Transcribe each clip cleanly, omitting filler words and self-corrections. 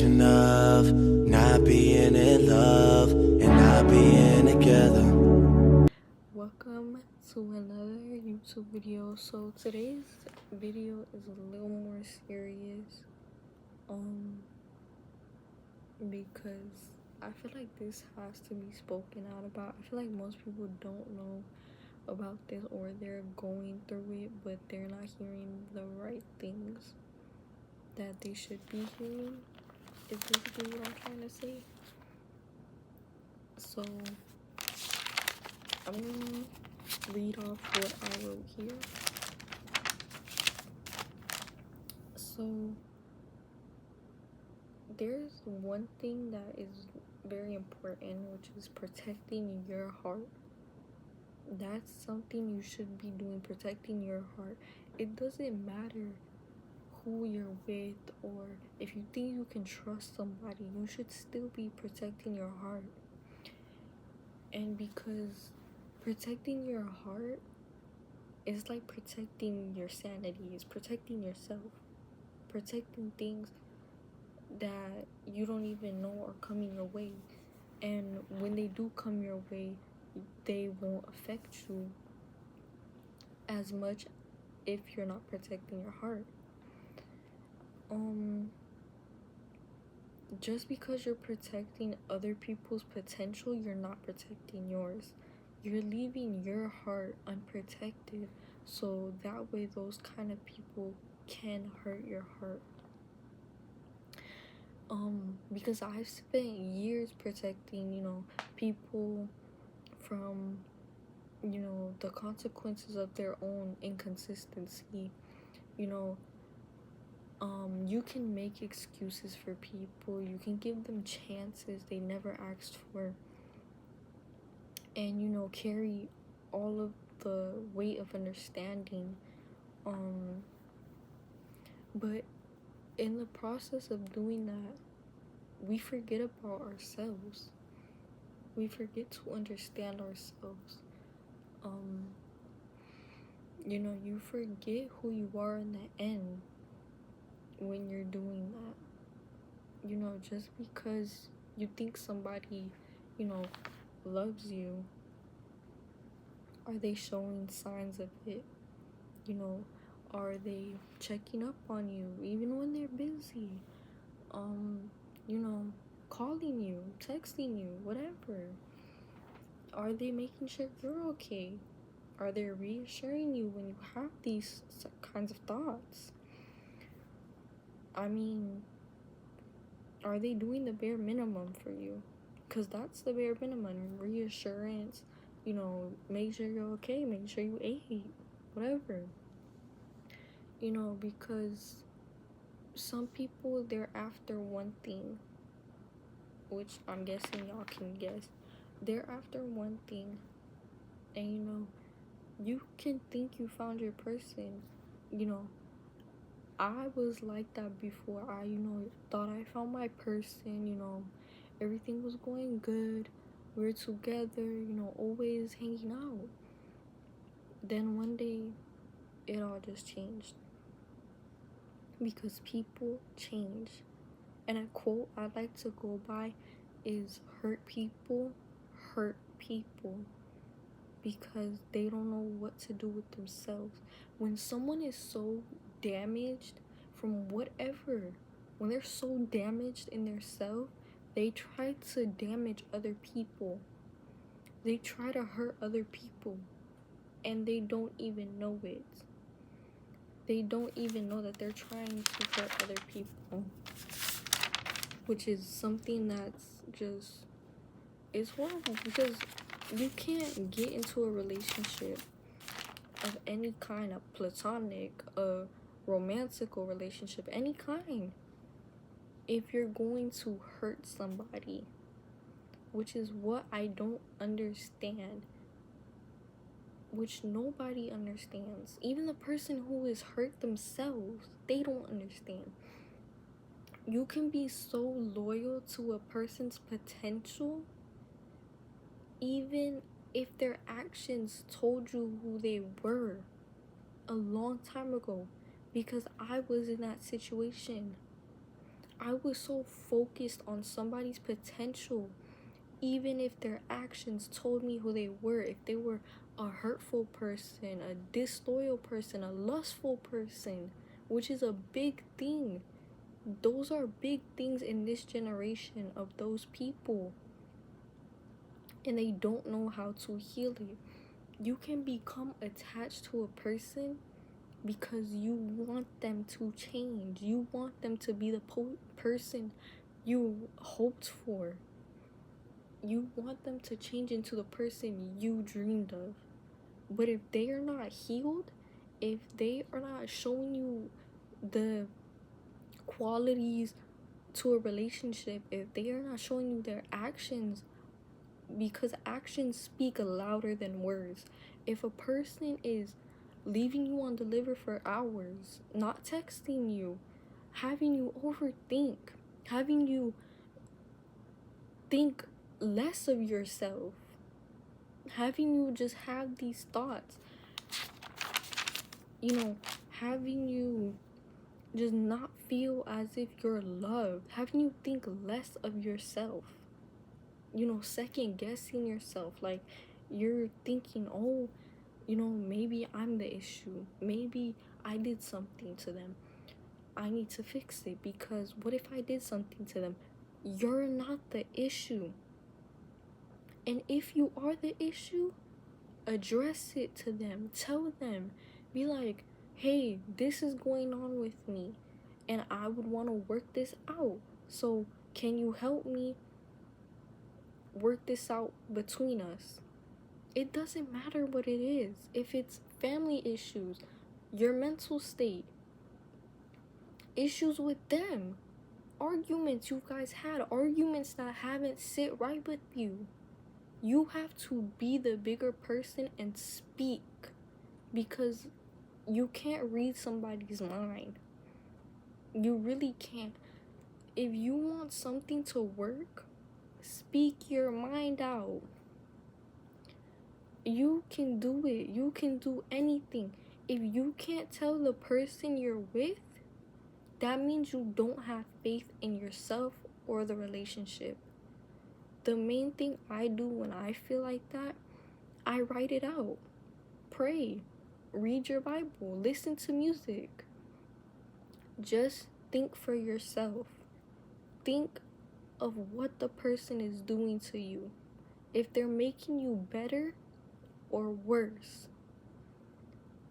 combination of not being in love and not being together. Welcome to another YouTube video. So today's video is a little more serious because I feel like this has to be spoken out about. I feel like most people don't know about this, or they're going through it but they're not hearing the right things that they should be hearing, is basically what I'm trying to say. So I'm gonna read off what I wrote here. So there's one thing that is very important, which is protecting your heart. That's something you should be doing, protecting your heart. It doesn't matter who you're with, or if you think you can trust somebody, you should still be protecting your heart. And because protecting your heart is like protecting your sanity, it's protecting yourself, protecting things that you don't even know are coming your way. And when they do come your way, they won't affect you as much if you're not protecting your heart. Just because you're protecting other people's potential, you're not protecting yours. You're leaving your heart unprotected, so that way those kind of people can hurt your heart. Because I've spent years protecting, people from, the consequences of their own inconsistency. You can make excuses for people, you can give them chances they never asked for, and carry all of the weight of understanding. But in the process of doing that, we forget about ourselves. We forget to understand ourselves. You forget who you are in the end when you're doing that. Just because you think somebody, loves you, are they showing signs of it? Are they checking up on you even when they're busy? Calling you, texting you, whatever. Are they making sure you're okay? Are they reassuring you when you have these kinds of thoughts? I mean, are they doing the bare minimum for you? Because that's the bare minimum. Reassurance, make sure you're okay, make sure you ate, whatever. Because some people, they're after one thing, which I'm guessing y'all can guess. They're after one thing, and you can think you found your person. I was like that before. I thought I found my person. Everything was going good, we're together, always hanging out. Then one day it all just changed, because people change. And a quote I like to go by is, hurt people, because they don't know what to do with themselves. When someone is so damaged from whatever, when they're so damaged in their self, they try to damage other people. They try to hurt other people, and they don't even know it. They don't even know that they're trying to hurt other people, which is something that's just, it's horrible, because you can't get into a relationship of any kind, of platonic, a romantical relationship, any kind, if you're going to hurt somebody, which is what I don't understand, which nobody understands. Even the person who is hurt themselves, they don't understand. You can be so loyal to a person's potential, even if their actions told you who they were a long time ago, because I was in that situation. I was so focused on somebody's potential, even if their actions told me who they were. If they were a hurtful person, a disloyal person, a lustful person, which is a big thing. Those are big things in this generation of those people, and they don't know how to heal it. You can become attached to a person because you want them to change. You want them to be the person you hoped for. You want them to change into the person you dreamed of. But if they are not healed, if they are not showing you the qualities to a relationship, if they are not showing you their actions, because actions speak louder than words. If a person is leaving you on deliver for hours, not texting you, having you overthink, having you think less of yourself, having you just have these thoughts, having you just not feel as if you're loved, having you think less of yourself, second guessing yourself, like you're thinking, oh, maybe I'm the issue, maybe I did something to them, I need to fix it. Because what if I did something to them? You're not the issue. And if you are the issue, address it to them, tell them, be like, hey, this is going on with me and I would want to work this out, so can you help me work this out between us? It doesn't matter what it is. If it's family issues, your mental state, issues with them, arguments you guys had, arguments that haven't sit right with you, you have to be the bigger person and speak, because you can't read somebody's mind. You really can't. If you want something to work, speak your mind out. You can do it. You can do anything. If you can't tell the person you're with, that means you don't have faith in yourself or the relationship. The main thing I do when I feel like that, I write it out. Pray. Read your Bible. Listen to music. Just think for yourself. Think of what the person is doing to you. If they're making you better or worse.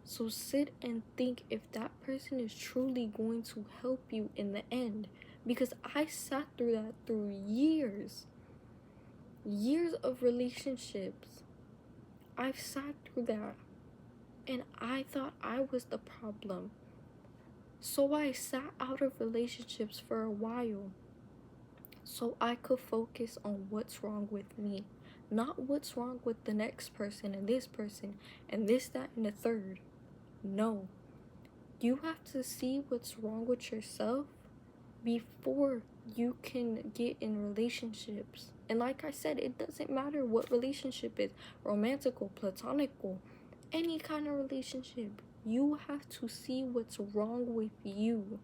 So sit and think if that person is truly going to help you in the end. Because I sat through that through years. Years of relationships. I've sat through that. And I thought I was the problem. So I sat out of relationships for a while. So I could focus on what's wrong with me. Not what's wrong with the next person and this, that, and the third. No. You have to see what's wrong with yourself before you can get in relationships. And like I said, it doesn't matter what relationship is, romantical, platonical, any kind of relationship. You have to see what's wrong with you.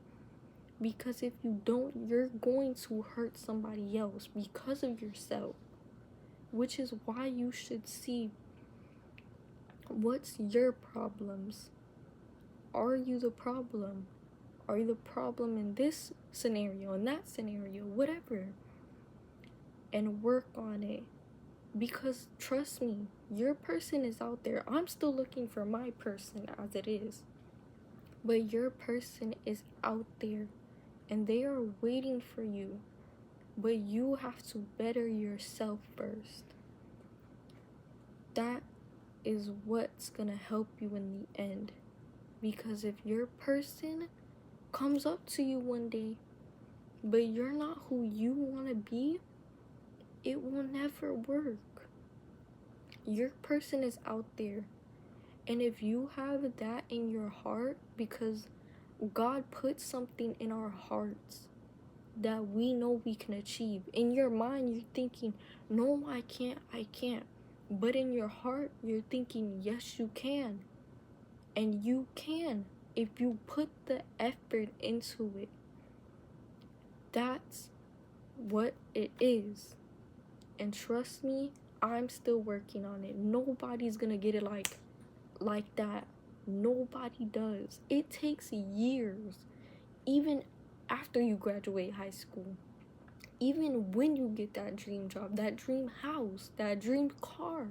Because if you don't, you're going to hurt somebody else because of yourself. Which is why you should see what's your problems. Are you the problem? Are you the problem in this scenario, in that scenario, whatever? And work on it. Because trust me, your person is out there. I'm still looking for my person as it is. But your person is out there. And they are waiting for you. But you have to better yourself first. That is what's gonna help you in the end. Because if your person comes up to you one day, but you're not who you want to be, it will never work. Your person is out there. And if you have that in your heart, because God put something in our hearts that we know we can achieve. In your mind, you're thinking, no, I can't. But in your heart, you're thinking, yes, you can. And you can if you put the effort into it. That's what it is. And trust me, I'm still working on it. Nobody's gonna get it like that. Nobody does. It takes years. Even after you graduate high school. Even when you get that dream job, that dream house, that dream car.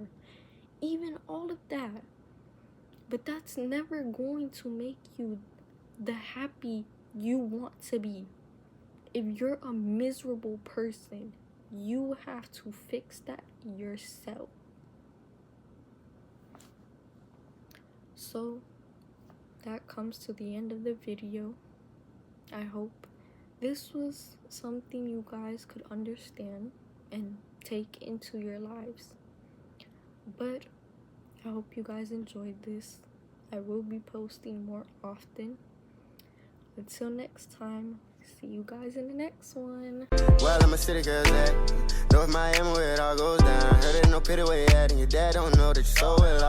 Even all of that. But that's never going to make you the happy you want to be. If you're a miserable person, you have to fix that yourself. So that comes to the end of the video. I hope this was something you guys could understand and take into your lives. But I hope you guys enjoyed this. I will be posting more often. Until next time, see you guys in the next one. Well, I'm a city girl that North Miami where it all goes down. Heard it, no pity where you at, and your dad don't know that you're so well off.